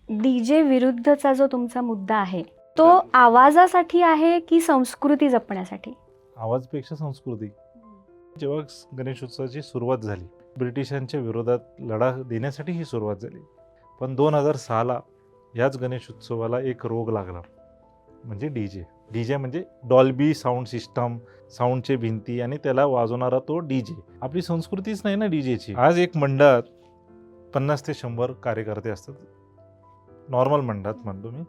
DJ विरुद्धचा जो तुमचा मुद्दा आहे तो आवाजासाठी आहे की संस्कृती जपण्यासाठी? आवाजपेक्षा संस्कृती. जेव्हा गणेशोत्सवाची सुरुवात झाली, ब्रिटिशांच्या विरोधात लढा देण्यासाठी ही सुरुवात झाली. पण 2006ला ह्याच गणेशोत्सवाला एक रोग लागला, म्हणजे डीजे. डीजे म्हणजे डॉल्बी साऊंड सिस्टम, साऊंडचे भिंती आणि त्याला वाजवणारा तो डीजे. आपली संस्कृतीच नाही ना डीजेची. आज एक मंडळात 50 ते 100 कार्यकर्ते असतात, नॉर्मल मंडळात म्हणतो मी.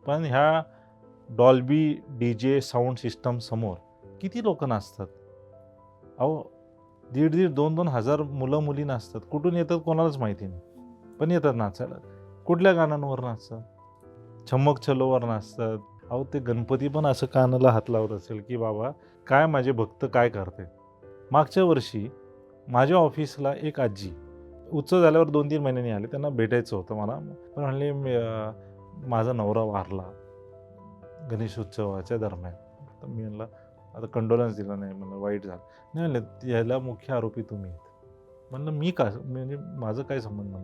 पण ह्या डॉल्बी डीजे साऊंड सिस्टम समोर किती लोक नाचतात? अहो, 1,500 2,000 हजार मुलं मुली नाचतात. कुठून येतात कोणालाच माहिती नाही, पण येतात नाचायला. कुठल्या गाण्यांवर नाचतात? छम्मक छल्लोवर नाचतात. अहो, ते गणपती पण असं कानाला हात लावत असेल की बाबा काय माझे भक्त काय करते. मागच्या वर्षी माझ्या ऑफिसला एक आजी उत्सव झाल्यावर 2-3 महिन्यांनी आले. त्यांना भेटायचं होतं मला. पण म्हणले माझा नवरा वारला गणेशोत्सवाच्या दरम्यान. तर मी म्हणलं आता कंडोलन्स दिला नाही, म्हणलं वाईट झालं. नाही म्हणलं याला मुख्य आरोपी तुम्ही आहेत. म्हणलं मी का, म्हणजे माझं काय संबंध?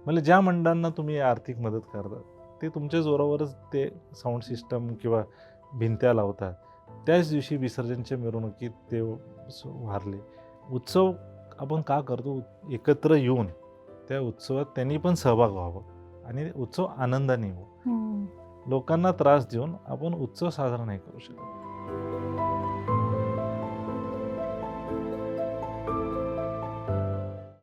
म्हणलं ज्या मंडळांना तुम्ही आर्थिक मदत करता ते तुमच्या जोरावरच ते साऊंड सिस्टम किंवा भिंत्या लावतात. त्याच दिवशी विसर्जनच्या मिरवणुकीत ते वारले. उत्सव आपण का करतो? एकत्र येऊन त्या उत्सवात त्यांनी पण सहभाग व्हावा आणि उत्सव आनंदाने हो. लोकांना त्रास देऊन आपण उत्सव साजरा नाही करू शकत.